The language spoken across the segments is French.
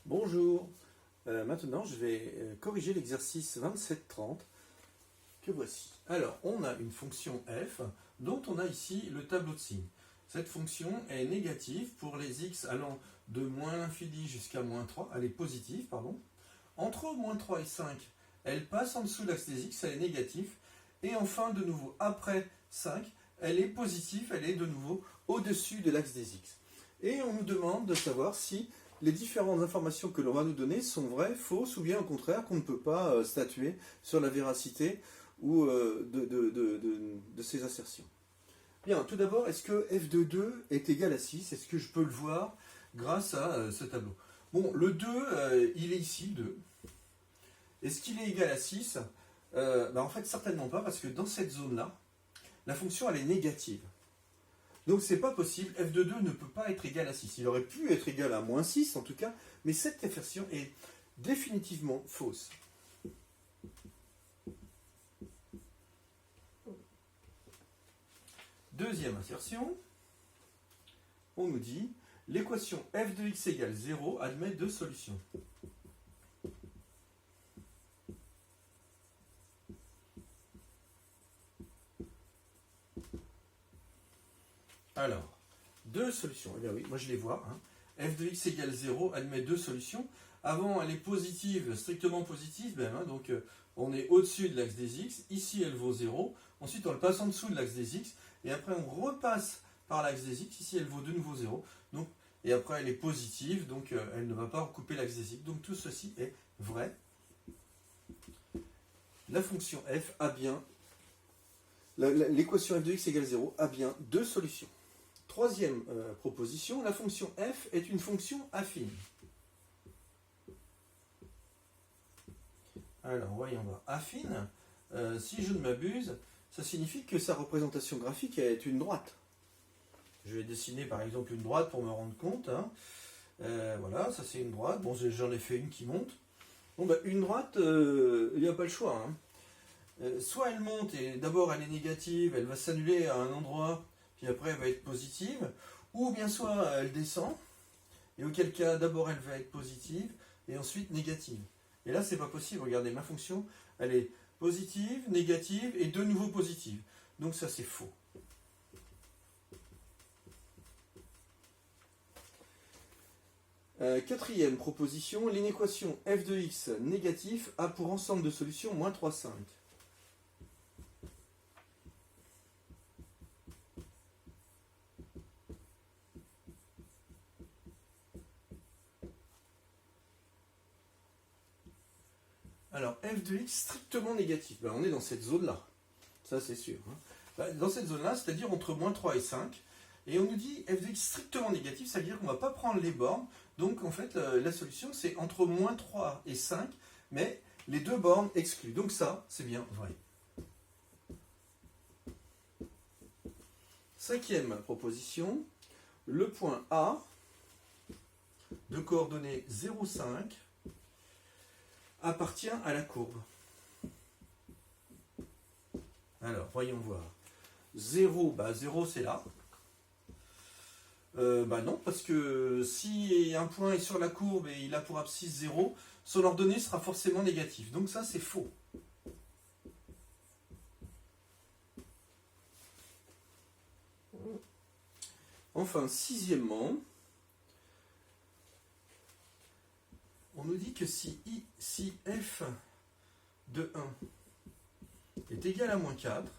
Bonjour, maintenant je vais corriger l'exercice 27-30 que voici. Alors, on a une fonction f dont on a ici le tableau de signes. Cette fonction est négative pour les x allant de moins l'infini jusqu'à moins 3, elle est positive, pardon. Entre moins 3 et 5, elle passe en dessous de l'axe des x, elle est négative. Et enfin, de nouveau, après 5, elle est positive, elle est de nouveau au-dessus de l'axe des x. Et on nous demande de savoir si les différentes informations que l'on va nous donner sont vraies, fausses, ou bien au contraire qu'on ne peut pas statuer sur la véracité ou de ces assertions. Bien, tout d'abord, est-ce que f de 2 est égal à 6? Est-ce que je peux le voir grâce à ce tableau? Bon, le 2, il est ici, le 2. Est-ce qu'il est égal à 6? En fait, certainement pas, parce que dans cette zone-là, la fonction, elle est négative. Donc, c'est pas possible. F de 2 ne peut pas être égal à 6. Il aurait pu être égal à moins 6, en tout cas, mais cette assertion est définitivement fausse. Deuxième assertion, on nous dit l'équation f de x égale 0 admet deux solutions. Alors, deux solutions. Eh bien oui, moi je les vois. F de x égale 0 admet deux solutions. Avant, elle est positive, strictement positive même. Donc, on est au-dessus de l'axe des x. Ici, elle vaut 0. Ensuite, on le passe en dessous de l'axe des x. Et après, on repasse par l'axe des x. Ici, elle vaut de nouveau 0. Donc, et après, elle est positive. Donc, elle ne va pas recouper l'axe des x. Donc, tout ceci est vrai. La fonction f a bien... L'équation f de x égale 0 a bien deux solutions. Troisième proposition, la fonction f est une fonction affine. Alors, voyons voir. Affine, si je ne m'abuse, ça signifie que sa représentation graphique est une droite. Je vais dessiner par exemple une droite pour me rendre compte. Voilà, ça c'est une droite. Bon, j'en ai fait une qui monte. Bon, une droite, il n'y a pas le choix. Soit elle monte et d'abord elle est négative, elle va s'annuler à un endroit, puis après elle va être positive, ou bien soit elle descend, et auquel cas d'abord elle va être positive, et ensuite négative. Et là c'est pas possible, regardez, ma fonction, elle est positive, négative, et de nouveau positive. Donc ça c'est faux. Quatrième proposition, l'inéquation f de x négatif a pour ensemble de solutions moins 3, 5. Alors, f de x strictement négatif. On est dans cette zone-là. Ça, c'est sûr. Dans cette zone-là, c'est-à-dire entre moins 3 et 5. Et on nous dit f de x strictement négatif, ça veut dire qu'on ne va pas prendre les bornes. Donc, en fait, la solution, c'est entre moins 3 et 5, mais les deux bornes exclues. Donc ça, c'est bien vrai. Cinquième proposition. Le point A, de coordonnées 0, 5, appartient à la courbe. Alors, voyons voir. 0, 0 c'est là. Non, parce que si un point est sur la courbe et il a pour abscisse 0, son ordonnée sera forcément négative. Donc ça, c'est faux. Enfin, sixièmement, on nous dit que si f de 1 est égal à moins 4,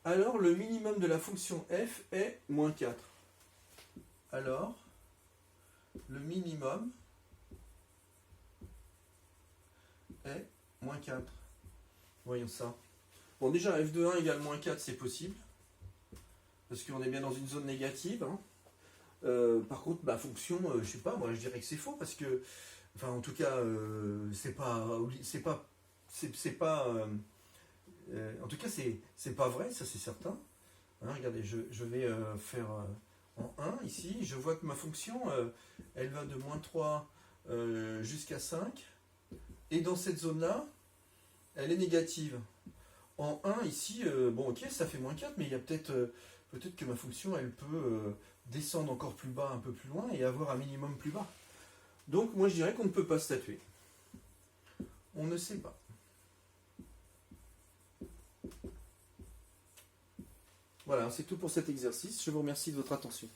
alors le minimum de la fonction f est moins 4. Alors, le minimum est moins 4. Voyons ça. Bon, déjà, f de 1 égale moins 4, c'est possible. Parce qu'on est bien dans une zone négative. Par contre, ma fonction, je sais pas, moi je dirais que c'est faux, parce que, enfin en tout cas, c'est pas, en tout cas c'est pas vrai, ça c'est certain. Regardez, je vais faire en 1 ici, je vois que ma fonction, elle va de moins 3 jusqu'à 5, et dans cette zone-là, elle est négative. En 1 ici, bon ok, ça fait moins 4, mais il y a peut-être que ma fonction, elle peut descendre encore plus bas, un peu plus loin, et avoir un minimum plus bas. Donc moi je dirais qu'on ne peut pas statuer. On ne sait pas. Voilà, c'est tout pour cet exercice. Je vous remercie de votre attention.